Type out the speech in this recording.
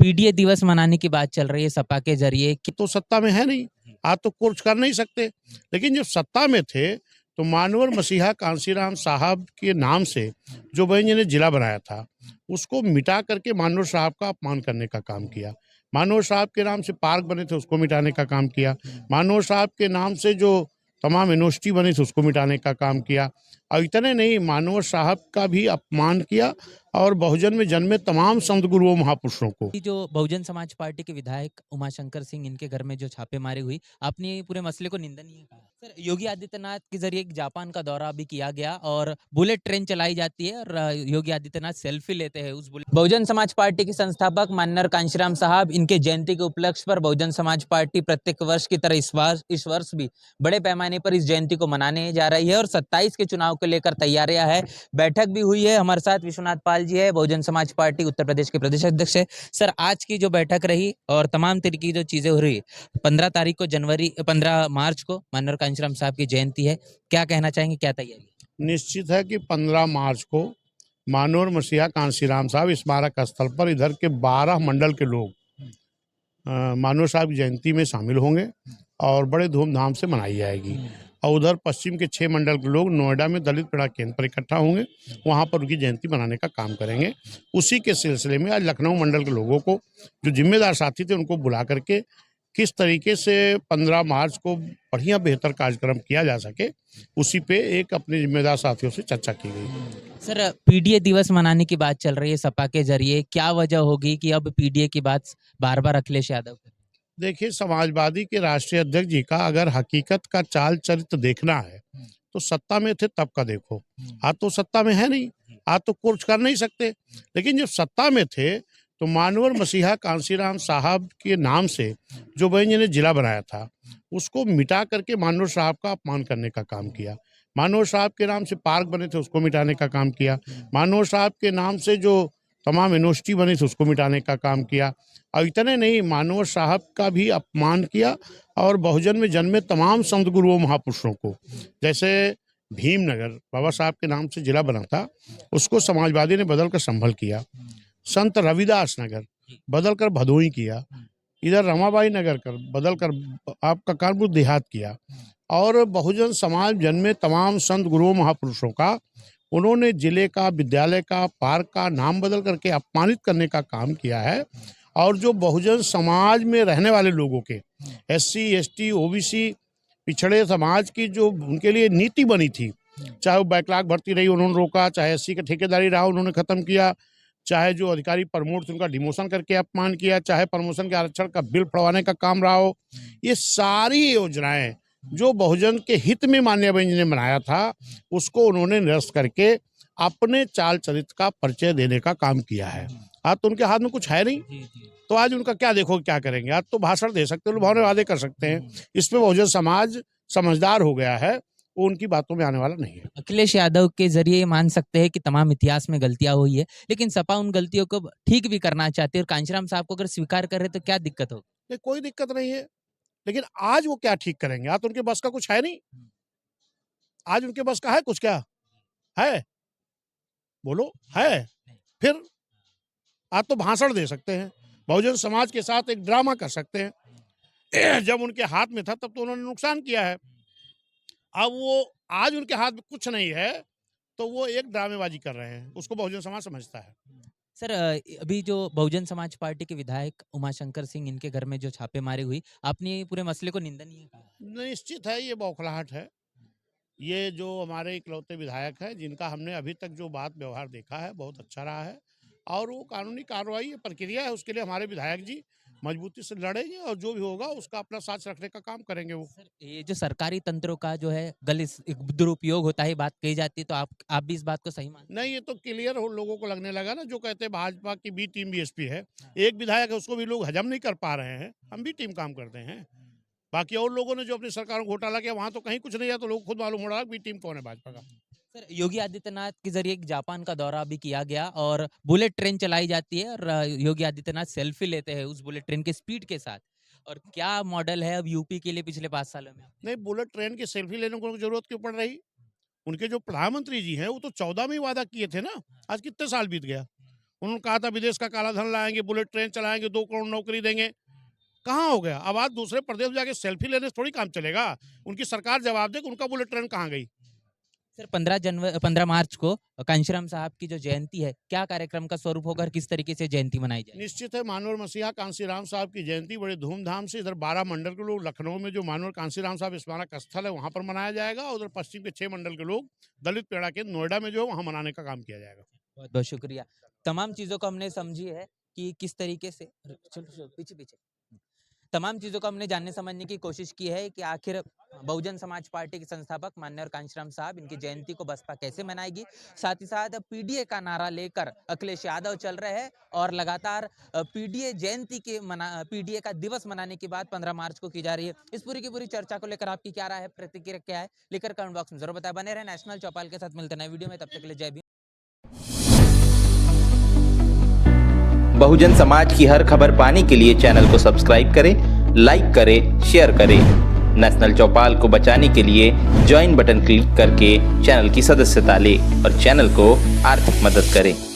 PDA दिवस मनाने की बात चल रही है सपा के जरिए कि तो सत्ता में है नहीं, आज तो कुछ कर नहीं सकते। लेकिन जब सत्ता में थे तो मानवर मसीहा कांसीराम साहब के नाम से जो भाई जी ने जिला बनाया था उसको मिटा करके मानवर साहब का अपमान करने का काम किया। मानवर साहब के नाम से पार्क बने थे उसको मिटाने का काम किया। मानवर साहब के नाम से जो तमाम यूनिवर्सिटी बनी थी उसको मिटाने का काम किया। और इतने नहीं, मानवर साहब का भी अपमान किया और बहुजन में जन्मे तमाम संत गुरुओं महापुरुषों को। जो बहुजन समाज पार्टी के विधायक उमाशंकर सिंह इनके घर में जो छापेमारी हुई, आपने पूरे मसले को निंदनीय कहा। सर, योगी आदित्यनाथ के जरिए एक जापान का दौरा भी किया गया और बुलेट ट्रेन चलाई जाती है और योगी आदित्यनाथ सेल्फी लेते हैं उस बुलेट। बहुजन समाज पार्टी के संस्थापक मान्यर कांशीराम साहब इनके जयंती के उपलक्ष्य पर बहुजन समाज पार्टी प्रत्येक वर्ष की तरह इस वर्ष भी बड़े पैमाने पर इस जयंती को मनाने जा रही है और 27 के चुनाव को लेकर तैयारियां है। बैठक भी हुई है। हमारे साथ विश्वनाथ पाल जी है, बहुजन समाज पार्टी उत्तर प्रदेश के प्रदेश अध्यक्ष है। सर, आज की जो बैठक रही और तमाम तरीके की जो चीजें हो रही, 15 मार्च को माननीय कांशीराम साहब की जयंती है, क्या कहना चाहेंगे, क्या तैयारी? निश्चित है कि 15 मार्च को मानोर मसीहा कांसीराम साहब स्मारक स्थल पर इधर के 12 मंडल के लोग मानोर साहब की जयंती में शामिल होंगे और बड़े धूमधाम से मनाई जाएगी। और उधर पश्चिम के 6 मंडल के लोग नोएडा में दलित पीड़ा केंद्र पर इकट्ठा होंगे, वहाँ पर उनकी जयंती मनाने का काम करेंगे। उसी के सिलसिले में आज लखनऊ मंडल के लोगों को, जो जिम्मेदार साथी थे, उनको बुला करके किस तरीके से 15 मार्च को बढ़िया बेहतर कार्यक्रम किया जा सके, उसी पे एक अपने जिम्मेदार साथियों से चर्चा की गई। सर, पीडीए दिवस मनाने की बात चल रही है सपा के जरिए, क्या वजह होगी कि अब पीडीए की बात बार बार अखिलेश यादव कर? देखिए, समाजवादी के राष्ट्रीय अध्यक्ष जी का अगर हकीकत का चाल चरित्र देखना है तो सत्ता में थे तब का देखो। आज तो सत्ता में है नहीं, आज तो कुछ कर नहीं सकते। लेकिन जब सत्ता में थे तो मानवर मसीहा कांसीराम साहब के नाम से जो भाई जी ने जिला बनाया था उसको मिटा करके मानवर साहब का अपमान करने का काम किया। मानवर साहब के नाम से पार्क बने थे उसको मिटाने का काम किया। मानवर साहब के नाम से जो तमाम यूनिवर्सिटी बनी थी उसको मिटाने का काम किया। और इतने नहीं, मानवर साहब का भी अपमान किया और बहुजन में जन्मे तमाम संत गुरुओं महापुरुषों को, जैसे भीमनगर बाबा साहब के नाम से जिला बना था उसको समाजवादी ने बदल कर संभल किया। संत रविदास नगर बदल कर भदोई किया। इधर रमाबाई नगर कर बदल कर आपका कानपुर देहात किया। और बहुजन समाज जन्मे तमाम संत गुरुओं महापुरुषों का उन्होंने जिले का, विद्यालय का, पार्क का नाम बदल करके अपमानित करने का काम किया है। और जो बहुजन समाज में रहने वाले लोगों के SC ST OBC पिछड़े समाज की जो उनके लिए नीति बनी थी, चाहे वो बैकलॉग भर्ती रही उन्होंने रोका, चाहे SC का ठेकेदारी रहा उन्होंने खत्म किया, चाहे जो अधिकारी प्रमोट थे उनका डिमोशन करके अपमान किया, चाहे प्रमोशन के आरक्षण का बिल फड़वाने का काम रहा हो, ये सारी योजनाएं जो बहुजन के हित में माननीय बहन जी ने बनाया था उसको उन्होंने निरस्त करके अपने चाल चरित्र का परिचय देने का काम किया है। आज तो उनके हाथ में कुछ है नहीं, तो आज उनका क्या देखो क्या करेंगे। आज तो भाषण दे सकते हैं, लुभावने वादे कर सकते हैं। इसमें बहुजन समाज समझदार हो गया है, वो उनकी बातों में आने वाला नहीं है। अखिलेश यादव के जरिए ये मान सकते हैं कि तमाम इतिहास में गलतियां हुई है, लेकिन सपा उन गलतियों को ठीक भी करना चाहती है और कांशीराम साहब को अगर स्वीकार कर रहे तो क्या दिक्कत होगी? ये कोई दिक्कत नहीं है, लेकिन आज वो क्या ठीक करेंगे? आज तो उनके बस का कुछ है नहीं। आज उनके बस का है कुछ? क्या है? बोलो, है? फिर आज तो भाषण दे सकते हैं, बहुजन समाज के साथ एक ड्रामा कर सकते हैं। जब उनके हाथ में था तब तो उन्होंने नुकसान किया है। अब वो आज उनके हाथ में कुछ नहीं है तो वो एक ड्रामेबाजी कर रहे हैं, उसको बहुजन समाज समझता है। सर, अभी जो बहुजन समाज पार्टी के विधायक उमाशंकर सिंह इनके घर में जो छापेमारी हुई, आपने पूरे मसले को निंदनीय कहा। निश्चित है ये बौखलाहट है। ये जो हमारे इकलौते विधायक हैं जिनका हमने अभी तक जो बात व्यवहार देखा है बहुत अच्छा रहा है और वो कानूनी कार्रवाई प्रक्रिया है, उसके लिए हमारे विधायक जी मजबूती से लड़ेंगे और जो भी होगा उसका अपना साथ रखने का काम करेंगे वो। सर, ये जो सरकारी तंत्रों का जो है एक दुरुपयोग होता है, बात कही जाती है, तो आप भी इस बात को सही मानते नहीं, ये तो क्लियर हो लोगों को लगने लगा ना, जो कहते हैं भाजपा की बी टीम BSP है। एक विधायक है उसको भी लोग हजम नहीं कर पा रहे हैं, हम भी टीम काम करते हैं। बाकी और लोगों ने जो अपनी सरकारों को घोटाला किया वहां तो कहीं कुछ नहीं है, तो लोग खुद मालूम हो रहा है बी टीम कौन है भाजपा का। सर, योगी आदित्यनाथ के जरिए एक जापान का दौरा भी किया गया और बुलेट ट्रेन चलाई जाती है और योगी आदित्यनाथ सेल्फी लेते हैं उस बुलेट ट्रेन के स्पीड के साथ, और क्या मॉडल है अब यूपी के लिए पिछले 5 सालों में? नहीं, बुलेट ट्रेन की सेल्फी लेने को जरूरत क्यों पड़ रही? उनके जो प्रधानमंत्री जी हैं वो तो 14 में ही वादा किए थे ना, आज कितने साल बीत गया। उन्होंने कहा था विदेश का काला धन लाएंगे, बुलेट ट्रेन चलाएंगे, 2 करोड़ नौकरी देंगे। कहाँ हो गया? अब आज दूसरे प्रदेश में जाके सेल्फी लेने से थोड़ी काम चलेगा। उनकी सरकार जवाब दे कि उनका बुलेट ट्रेन कहाँ गई। सर 15 मार्च को कांशीराम साहब की जो जयंती है, क्या कार्यक्रम का स्वरूप होगा और किस तरीके से जयंती मनाई जाएगी? निश्चित है, मानवर मसीहा कांशीराम साहब की जयंती बड़े धूमधाम से इधर 12 मंडल के लोग, लखनऊ में जो मानवर कांशीराम साहब स्मारक स्थल है वहाँ पर मनाया जाएगा, और उधर पश्चिम के 6 मंडल के लोग दलित पेड़ा के नोएडा में जो है वहाँ मनाने का काम किया जाएगा। बहुत बहुत शुक्रिया। तमाम चीज़ों को हमने समझी है कि किस तरीके से चलो पीछे तमाम चीज़ों को हमने जानने समझने की कोशिश की है कि आखिर बहुजन समाज पार्टी के संस्थापक माननीय कांशीराम साहब इनकी जयंती को बसपा कैसे मनाएगी। साथ ही साथ पीडीए का नारा लेकर अखिलेश यादव चल रहे हैं और लगातार पीडीए का दिवस मनाने की बात 15 मार्च को की जा रही है। इस पूरी की पूरी चर्चा को लेकर आपकी क्या राय है, प्रतिक्रिया क्या है, लेकर कमेंट बॉक्स में जरूर बताएं। बने रहे नेशनल चौपाल के साथ, मिलते नए वीडियो में, तब तक के लिए जय भीम। बहुजन समाज की हर खबर पाने के लिए चैनल को सब्सक्राइब करें, लाइक करें, शेयर करें। नेशनल चौपाल को बचाने के लिए ज्वाइन बटन क्लिक करके चैनल की सदस्यता लें और चैनल को आर्थिक मदद करें।